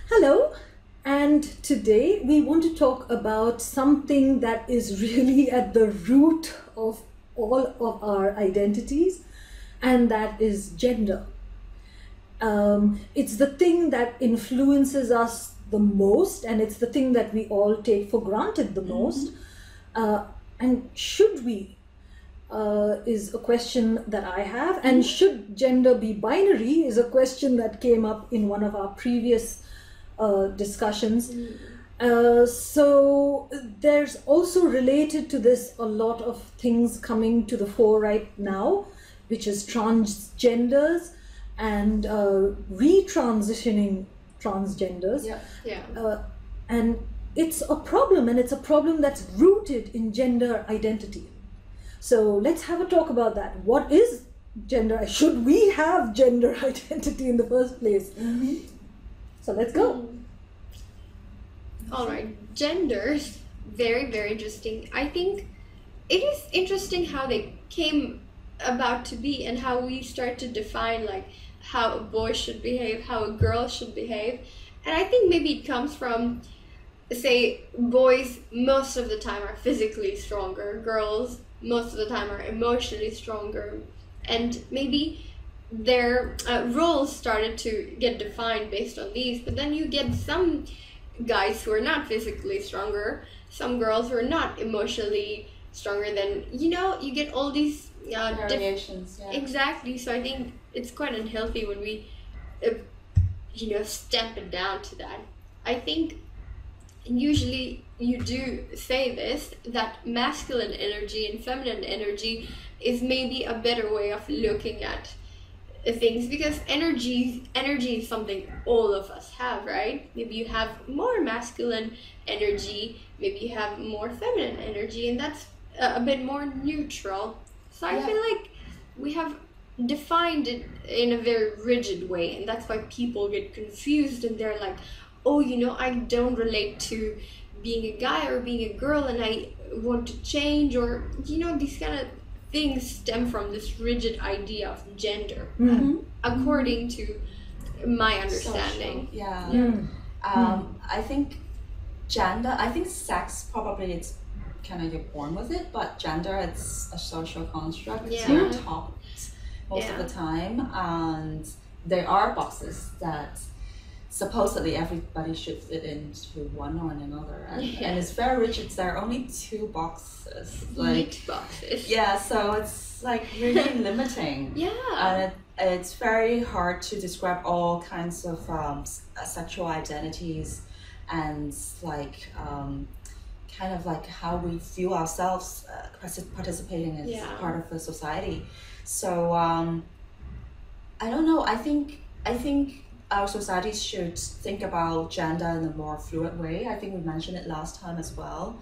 Hello, and today we want to talk about something that is really at the root of all of our identities, and that is gender. It's the thing that influences us the most, and it's the thing that we all take for granted the most. And should we is a question that I have, and should gender be binary is a question that came up in one of our previous discussions. So there's also related to this a lot of things coming to the fore right now, which is transgenders and retransitioning transgenders. And it's a problem, and it's a problem that's rooted in gender identity. So let's have a talk about that. What is gender? Should we have gender identity in the first place? So let's go. All right, gender, very, very interesting. I think it is interesting how they came about to be and how we start to define like how a boy should behave, how a girl should behave. And I think maybe it comes from, say, boys most of the time are physically stronger, girls most of the time are emotionally stronger, and maybe their roles started to get defined based on these. But then you get some guys who are not physically stronger, some girls who are not emotionally stronger, then you get all these variations. Exactly. So I think it's quite unhealthy when we step it down to that. I think usually you do say this, that masculine energy and feminine energy is maybe a better way of looking at things, because energy is something all of us have, right? Maybe you have more masculine energy, maybe you have more feminine energy, and that's a bit more neutral. So I feel like we have defined it in a very rigid way, and that's why people get confused and they're like, oh, I don't relate to being a guy or being a girl and I want to change, or these kind of things stem from this rigid idea of gender, according to my understanding. I think gender, I think sex probably it's kind of you're born with it, but gender it's a social construct. It's not taught most of the time, and there are boxes that supposedly everybody should fit into one or another, and it's very rigid. There are only two boxes, so it's like really limiting. And it's very hard to describe all kinds of sexual identities, and like kind of like how we feel ourselves participating as part of the society. So I don't know, I think our society should think about gender in a more fluid way. I think we mentioned it last time as well.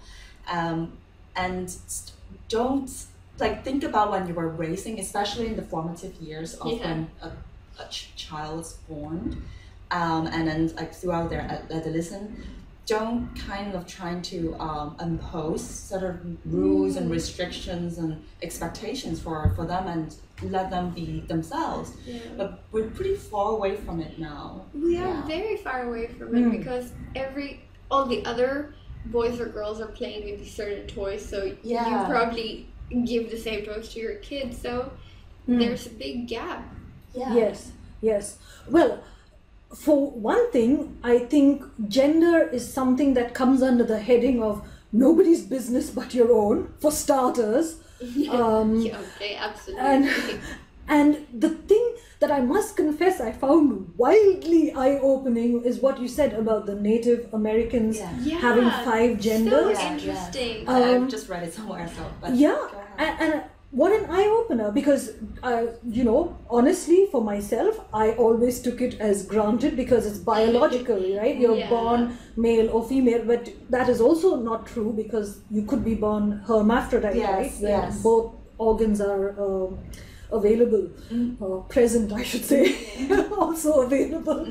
And don't think about when you were raising, especially in the formative years of when a child is born, and then throughout their adolescence. Don't kind of trying to impose sort of rules and restrictions and expectations for them and let them be themselves. But we're pretty far away from it now. We are very far away from it, because all the other boys or girls are playing with these certain toys, so you probably give the same toys to your kids, so there's a big gap. Yes. Well, for one thing, I think gender is something that comes under the heading of nobody's business but your own, for starters. Absolutely. And the thing that I must confess I found wildly eye-opening is what you said about the Native Americans having 5 genders. So interesting. I've just read it somewhere, so. And what an eye-opener, because honestly, for myself, I always took it as granted because it's biological, right? You're born male or female, but that is also not true, because you could be born hermaphrodite, right? Where both organs are available, present, I should say, also available.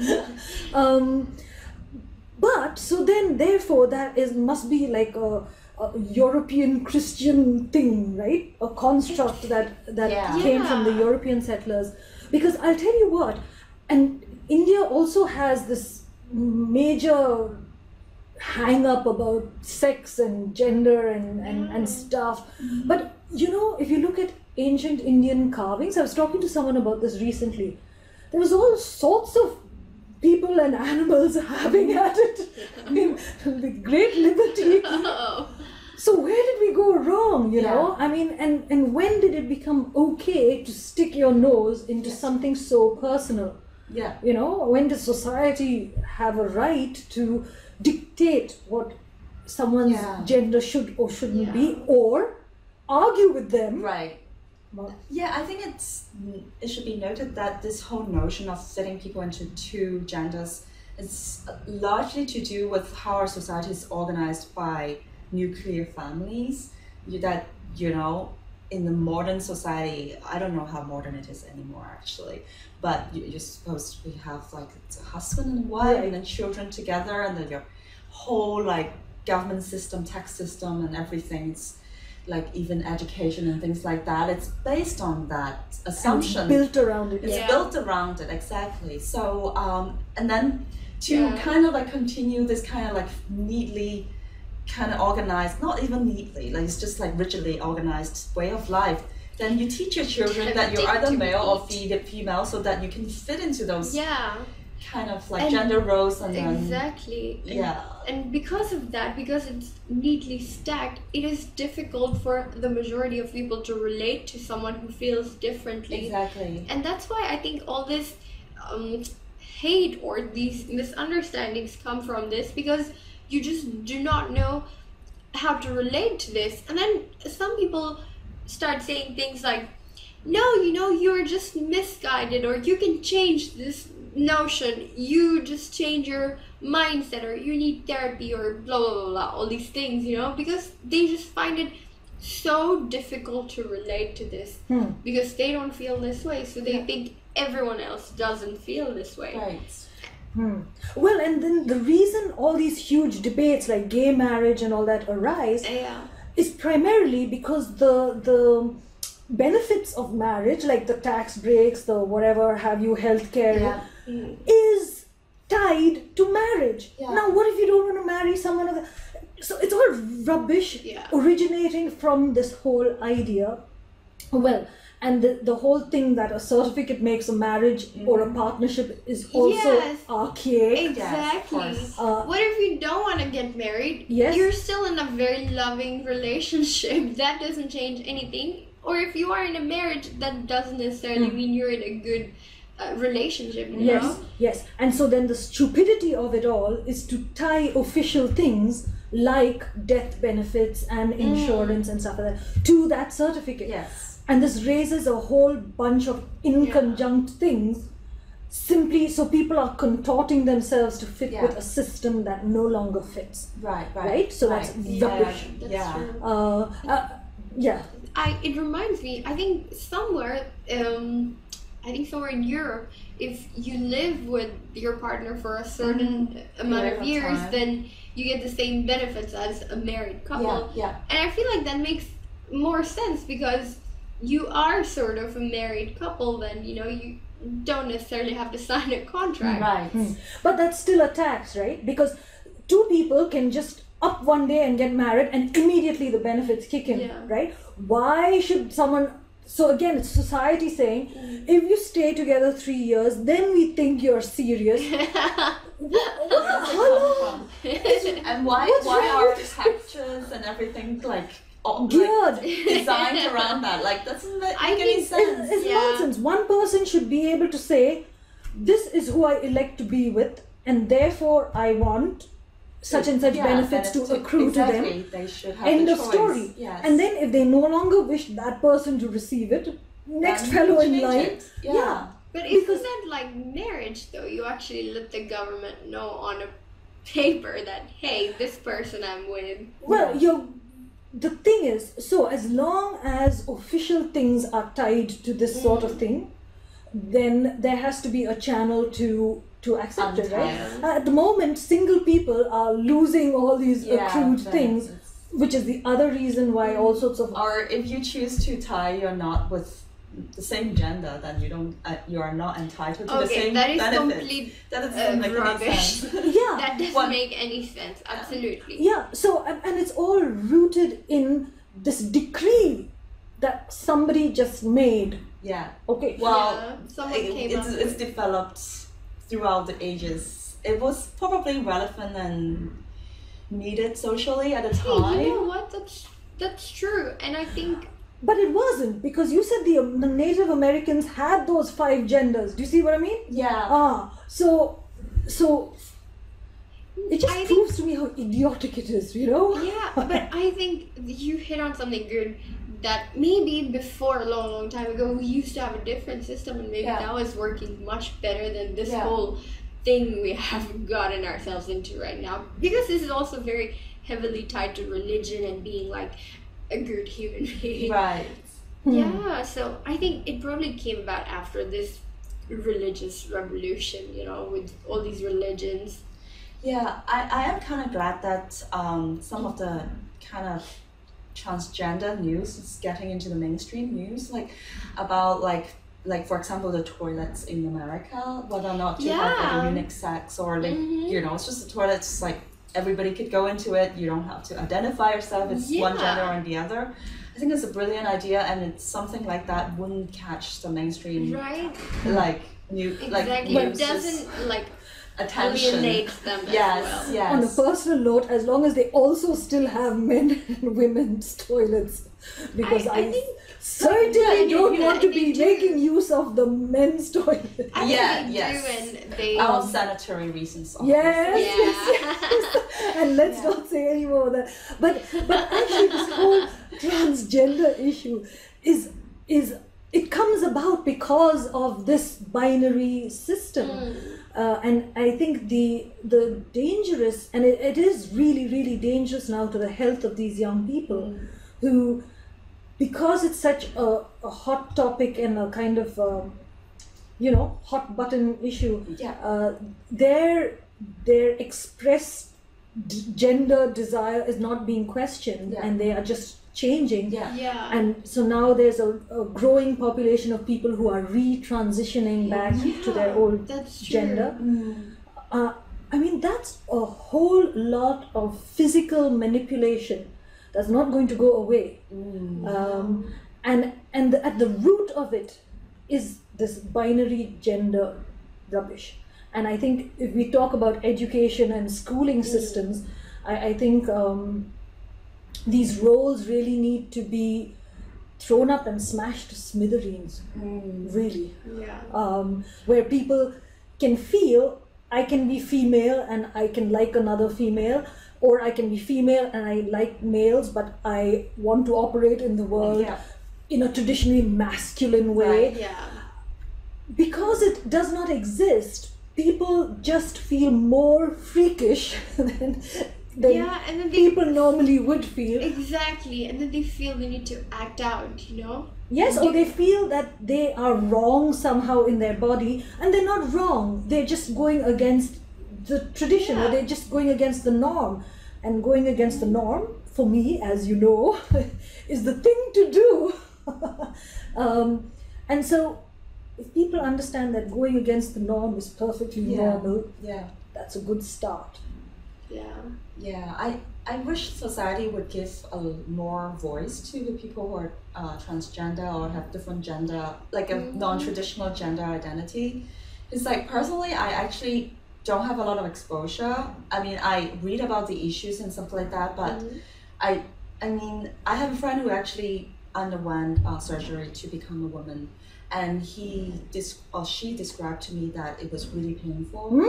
But so then, therefore, must be like a European Christian thing, right? A construct that came from the European settlers. Because I'll tell you what, and India also has this major hang up about sex and gender and stuff. But you know, if you look at ancient Indian carvings, I was talking to someone about this recently. There was all sorts of people and animals having at it. I mean, with great liberty. So where did we go wrong, you know? I mean, and when did it become okay to stick your nose into something so personal? Yeah. You know, when does society have a right to dictate what someone's gender should or shouldn't be, or argue with them? Right. Yeah, I think it should be noted that this whole notion of fitting people into two genders is largely to do with how our society is organized by nuclear families. That, you know, in the modern society, I don't know how modern it is anymore actually, but you're supposed to have like a husband and wife and then children together, and then your whole like government system, tax system and everything's like even education and things like that, it's based on that assumption. And built around it. It's built around it, exactly. So and then to kind of like continue this kind of like neatly kind of organized, not even neatly, like it's just like rigidly organized way of life, then you teach your children that you're either male or female, so that you can fit into those kind of like gender roles, and then exactly. And because of that, because it's neatly stacked, it is difficult for the majority of people to relate to someone who feels differently. Exactly. And that's why I think all this hate or these misunderstandings come from this, because you just do not know how to relate to this. And then some people start saying things like, no, you know, you're just misguided, or you can change this notion, you just change your mindset, or you need therapy, or blah blah blah, blah, all these things, you know, because they just find it so difficult to relate to this because they don't feel this way, so they think everyone else doesn't feel this way. Right. Well, and then the reason all these huge debates like gay marriage and all that arise is primarily because the benefits of marriage, like the tax breaks, the whatever have you, healthcare, is tied to marriage. Now, what if you don't want to marry someone other? So it's all rubbish originating from this whole idea. Well, and the whole thing that a certificate makes a marriage or a partnership is also archaic. Exactly. What if you don't want to get married? You're still in a very loving relationship. That doesn't change anything. Or if you are in a marriage, that doesn't necessarily mean you're in a good relationship, you know? Yes. And so then the stupidity of it all is to tie official things like death benefits and insurance and stuff like that to that certificate. And this raises a whole bunch of inconjunct things, simply so people are contorting themselves to fit with a system that no longer fits. Right? So that's rubbish. That's true. It reminds me, I think somewhere in Europe, if you live with your partner for a certain amount of years, then you get the same benefits as a married couple. And I feel like that makes more sense, because you are sort of a married couple, then, you know, you don't necessarily have to sign a contract. But that's still a tax, right? Because two people can just up one day and get married and immediately the benefits kick in, right? Why should someone... So again, it's society saying, if you stay together 3 years, then we think you're serious. Hello? And why are textures and everything like geared, designed around that? Like, doesn't make any sense. It's nonsense. One person should be able to say, this is who I elect to be with, and therefore I want such and such benefits to accrue to them. They should have End the of choice. story. And then if they no longer wish that person to receive it, next fellow in line. But isn't that like marriage though? You actually let the government know on a paper that, hey, this person I'm with. Well, the thing is, so as long as official things are tied to this sort of thing, then there has to be a channel to accept it, right? At the moment, single people are losing all these accrued things, which is the other reason why all sorts of... Or if you choose to tie your knot with the same gender, then you are not entitled to the Okay, same that is benefits. complete That doesn't make any rubbish. sense. Yeah. That doesn't make any sense. Absolutely. Yeah, so, and it's all rooted in this decree that somebody just made. Yeah. Okay. Well, someone came up it's developed throughout the ages. It was probably relevant and needed socially at the time. Hey, you know what? That's true, and I think. But it wasn't, because you said the Native Americans had those 5 genders. Do you see what I mean? Yeah. So it just proves to me how idiotic it is, you know? Yeah, but I think you hit on something good, that maybe before a long time ago we used to have a different system, and maybe that was working much better than this whole thing we have gotten ourselves into right now, because this is also very heavily tied to religion and being like a good human being. Right. Yeah, so I think it probably came about after this religious revolution, you know, with all these religions. Yeah, I am kind of glad that some of the kind of transgender news is getting into the mainstream news, like about like for example the toilets in America, whether or not you have like a unique sex or like you know, it's just a toilet, it's like everybody could go into it, you don't have to identify yourself as one gender or the other. I think it's a brilliant idea, and it's something like that wouldn't catch the mainstream like new exactly. like it doesn't like attention. alienate them as well. Yes. On a personal note, as long as they also still have men and women's toilets, because I think certainly don't want to be making use of the men's toilet. They Out of sanitary reasons. Yes. And let's not say any more of that. But actually, this whole transgender issue is it comes about because of this binary system. And I think the dangerous, and it is really, really dangerous now to the health of these young people who, because it's such a hot topic and a kind of, hot button issue, their expressed gender desire is not being questioned, and they are just changing. And so now there's a growing population of people who are retransitioning back to their old gender. I mean, that's a whole lot of physical manipulation that's not going to go away. And at the root of it is this binary gender rubbish. And I think if we talk about education and schooling systems, I think these roles really need to be thrown up and smashed to smithereens, really. Where people can feel, I can be female and I can like another female, or I can be female and I like males, but I want to operate in the world in a traditionally masculine way. Because it does not exist, people just feel more freakish than and then people normally would feel. Exactly, and then they feel they need to act out, you know? Yes, or they feel that they are wrong somehow in their body, and they're not wrong. They're just going against the tradition, or they're just going against the norm. And going against the norm, for me, as you know, is the thing to do. And so, if people understand that going against the norm is perfectly normal, that's a good start. I wish society would give a more voice to the people who are transgender or have different gender, like a non-traditional gender identity. It's like, personally, I actually don't have a lot of exposure. I mean, I read about the issues and something like that, but I mean, I have a friend who actually underwent surgery to become a woman, and she described to me that it was really painful,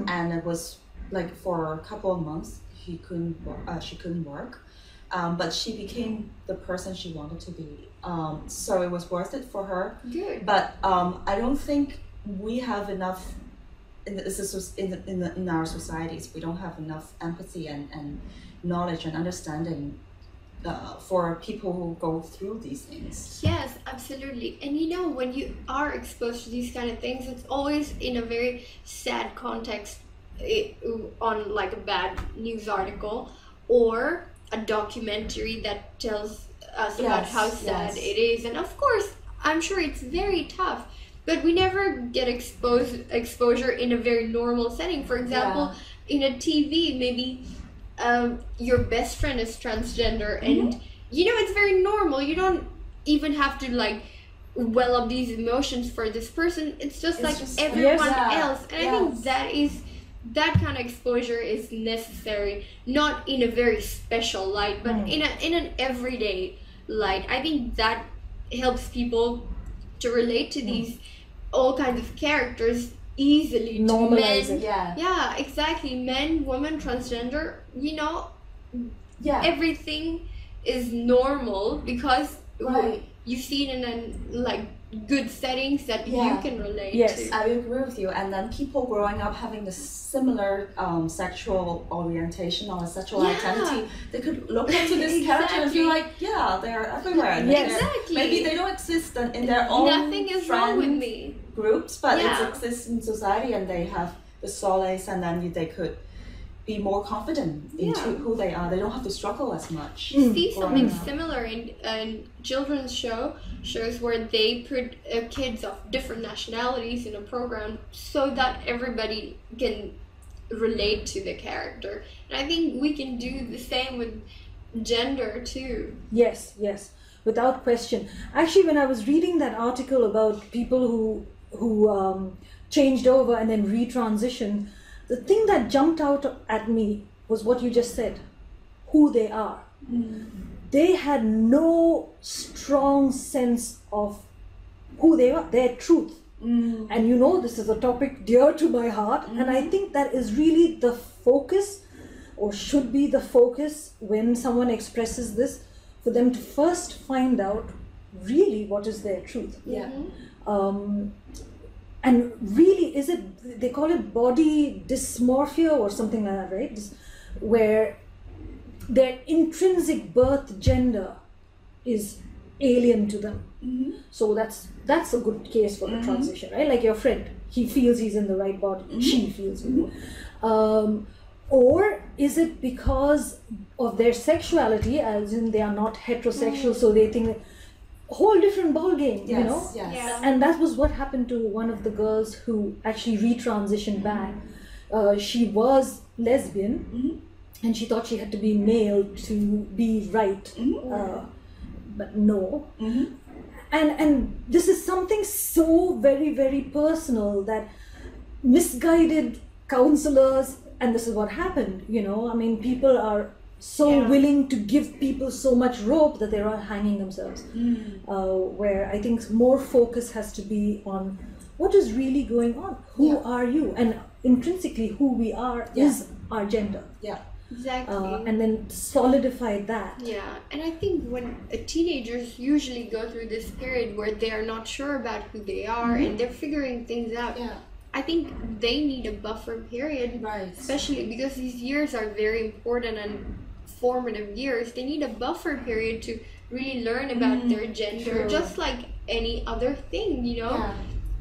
and it was like for a couple of months she couldn't work, but she became the person she wanted to be. So it was worth it for her. Good. But I don't think we have enough in our societies. We don't have enough empathy and knowledge and understanding for people who go through these things. Yes, absolutely. And you know, when you are exposed to these kind of things, it's always in a very sad context, on like a bad news article or a documentary that tells us about how sad it is. And of course, I'm sure it's very tough, but we never get exposure in a very normal setting. For example, in a TV, maybe your best friend is transgender, and you know, it's very normal. You don't even have to like well up these emotions for this person. It's just like everyone else, and I think that kind of exposure is necessary, not in a very special light, but in an everyday light. I think that helps people to relate to these all kinds of characters easily. Normalize to men. it. Yeah, exactly. Men, women, transgender. You know, everything is normal because you see it in like good settings that you can relate to. I agree with you. And then people growing up having the similar sexual orientation or sexual identity, they could look into this character and feel like, they're everywhere. And maybe they don't exist in their own Nothing is wrong with me. Groups, but it exists in society, and they have the solace, and then they could be more confident into who they are. They don't have to struggle as much. See something similar in children's shows where they put kids of different nationalities in a program so that everybody can relate to the character. And I think we can do the same with gender too. Yes, without question. Actually, when I was reading that article about people who changed over and then retransitioned, the thing that jumped out at me was what you just said, who they are. They had no strong sense of who they are, their truth. And you know, this is a topic dear to my heart, and I think that is really the focus, or should be the focus, when someone expresses this, for them to first find out really what is their truth. And really, is it, they call it body dysmorphia or something like that, right? Where their intrinsic birth gender is alien to them. So that's a good case for a transition, right? Like your friend, he feels he's in the right body, she feels or is it because of their sexuality, as in they are not heterosexual, so they think whole different ball game, you know? And that was what happened to one of the girls who actually retransitioned back. She was lesbian, and she thought she had to be male to be right, but no. And this is something so very, very personal that misguided counselors, and this is what happened, you know? I mean, people are so willing to give people so much rope that they're hanging themselves. Where I think more focus has to be on what is really going on. Who are you? And intrinsically, who we are is our gender. Exactly. And then solidify that. And I think when teenagers usually go through this period where they are not sure about who they are and they're figuring things out, I think they need a buffer period, especially because these years are very important and formative years. They need a buffer period to really learn about their gender, just like any other thing, you know?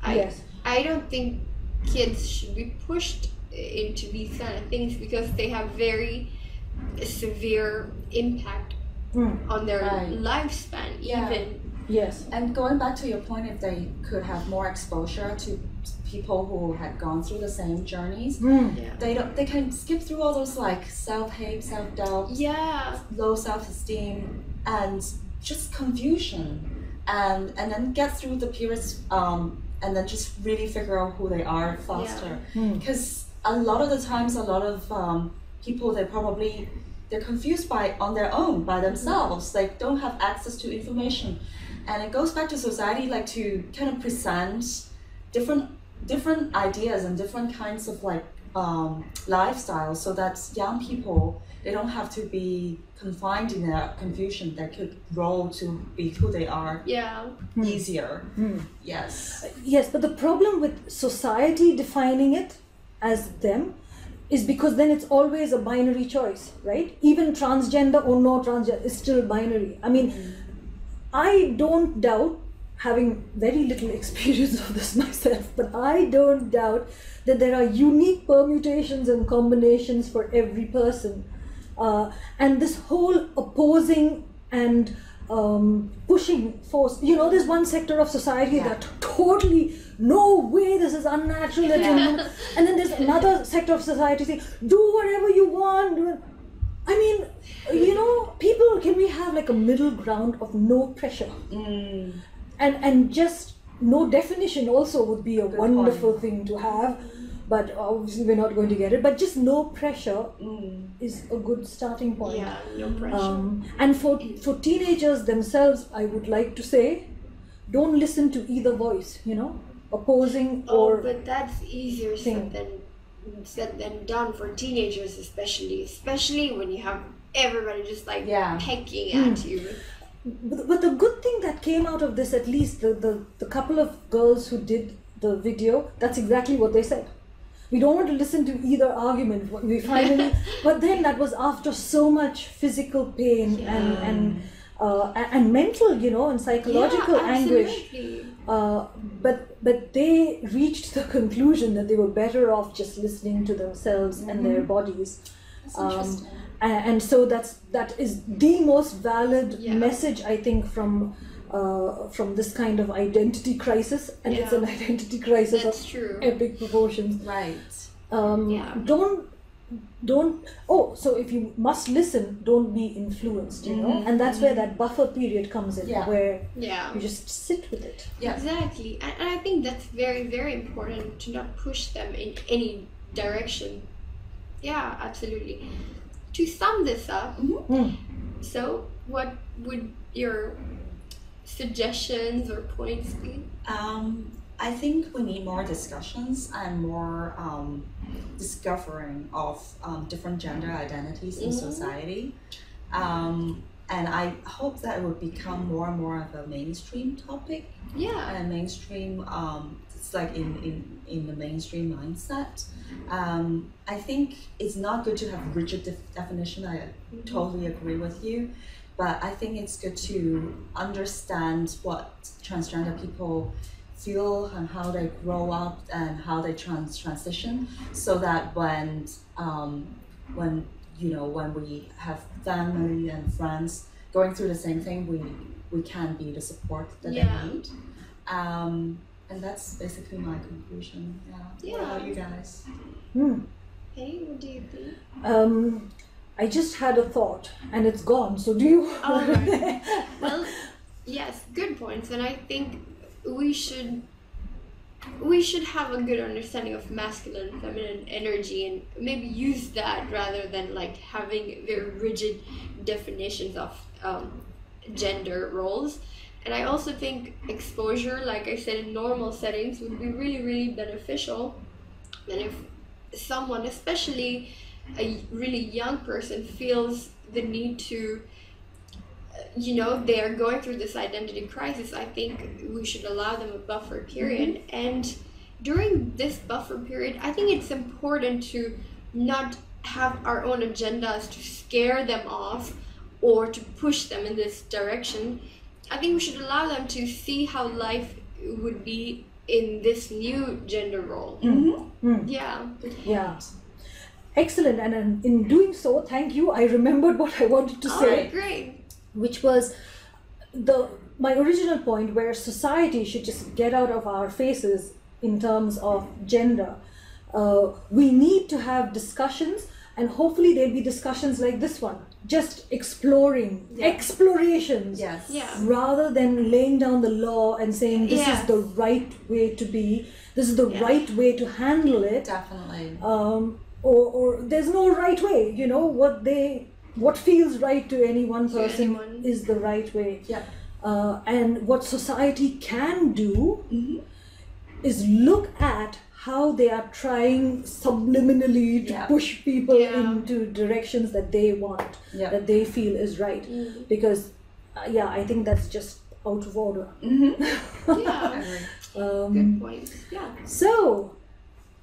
I don't think kids should be pushed into these kind of things because they have very severe impact on their lifespan, even. And going back to your point, if they could have more exposure to people who had gone through the same journeys, they can skip through all those like self-hate, self-doubt, low self-esteem, and just confusion, and then get through the periods, and then just really figure out who they are faster. Because a lot of the times, a lot of people, they're confused on their own, by themselves. They don't have access to information. And it goes back to society, like to kind of present different ideas and different kinds of like lifestyles, so that young people, they don't have to be confined in their confusion. They could grow to be who they are easier. Yes, but the problem with society defining it as them is because then it's always a binary choice, right? Even transgender or no transgender is still binary. I mean, I don't doubt, having very little experience of this myself, but I don't doubt that there are unique permutations and combinations for every person. And this whole opposing and pushing force. You know, there's one sector of society that totally, no way, this is unnatural. That and then there's another sector of society saying, do whatever you want. I mean, you know, people, can we have like a middle ground of no pressure? And just no definition also would be a wonderful thing to have. But obviously we're not going to get it. But just no pressure is a good starting point. Yeah, no pressure. And for teenagers themselves, I would like to say, don't listen to either voice, you know, opposing or... but that's easier said than done for teenagers, especially when you have everybody just like pecking at you. But the good thing that came out of this, at least the couple of girls who did the video, that's exactly what they said. We don't want to listen to either argument. We finally, but then that was after so much physical pain and mental, you know, and psychological anguish. But they reached the conclusion that they were better off just listening to themselves and their bodies. That's interesting. And so that is the most valid message, I think, from this kind of identity crisis, and it's an identity crisis of epic proportions. Right. Don't. Oh, so if you must listen, don't be influenced. You know, and that's where that buffer period comes in, where you just sit with it. Yeah, exactly. And I think that's very, very important to not push them in any direction. Yeah, absolutely. To sum this up, so what would your suggestions or points be? I think we need more discussions and more discovering of different gender identities in society. And I hope that it will become more and more of a mainstream topic. Yeah. And mainstream, it's like in the mainstream mindset. I think it's not good to have rigid definition. I totally agree with you. But I think it's good to understand what transgender people feel and how they grow up and how they transition, so that when we have family and friends going through the same thing, we can be the support that they need. And that's basically my conclusion. What about you guys? Hey, what do you think? I just had a thought and it's gone, so do you? Well, yes, good points. And I think we should have a good understanding of masculine and feminine energy, and maybe use that rather than like having very rigid definitions of gender roles. And I also think exposure, like I said, in normal settings would be really, really beneficial. And if someone, especially a really young person, feels the need to, they are going through this identity crisis, I think we should allow them a buffer period. And during this buffer period, I think it's important to not have our own agendas to scare them off or to push them in this direction. I think we should allow them to see how life would be in this new gender role. Yeah. Excellent. And in doing so, thank you. I remembered what I wanted to say. Great. Which was my original point, where society should just get out of our faces in terms of gender. We need to have discussions, and hopefully there'll be discussions like this one, just explorations, rather than laying down the law and saying this is the right way to be, this is the right way to handle it. Definitely. Or there's no right way, what feels right to any one person is the right way. And what society can do is look at how they are trying subliminally to push people into directions that they want, that they feel is right. Because, I think that's just out of order. Good point. So,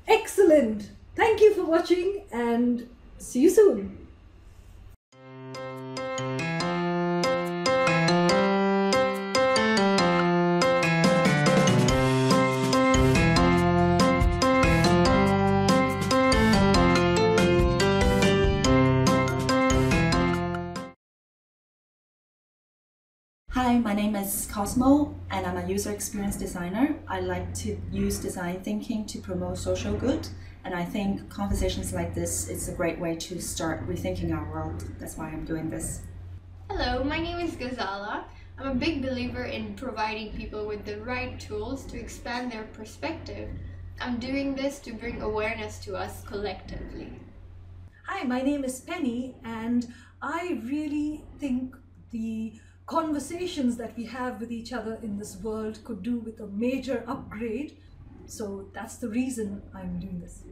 excellent. Thank you for watching, and see you soon. Hi, my name is Cosmo, and I'm a user experience designer. I like to use design thinking to promote social good, and I think conversations like this is a great way to start rethinking our world. That's why I'm doing this. Hello, my name is Ghazala. I'm a big believer in providing people with the right tools to expand their perspective. I'm doing this to bring awareness to us collectively. Hi, my name is Penny, and I really think the conversations that we have with each other in this world could do with a major upgrade. So that's the reason I'm doing this.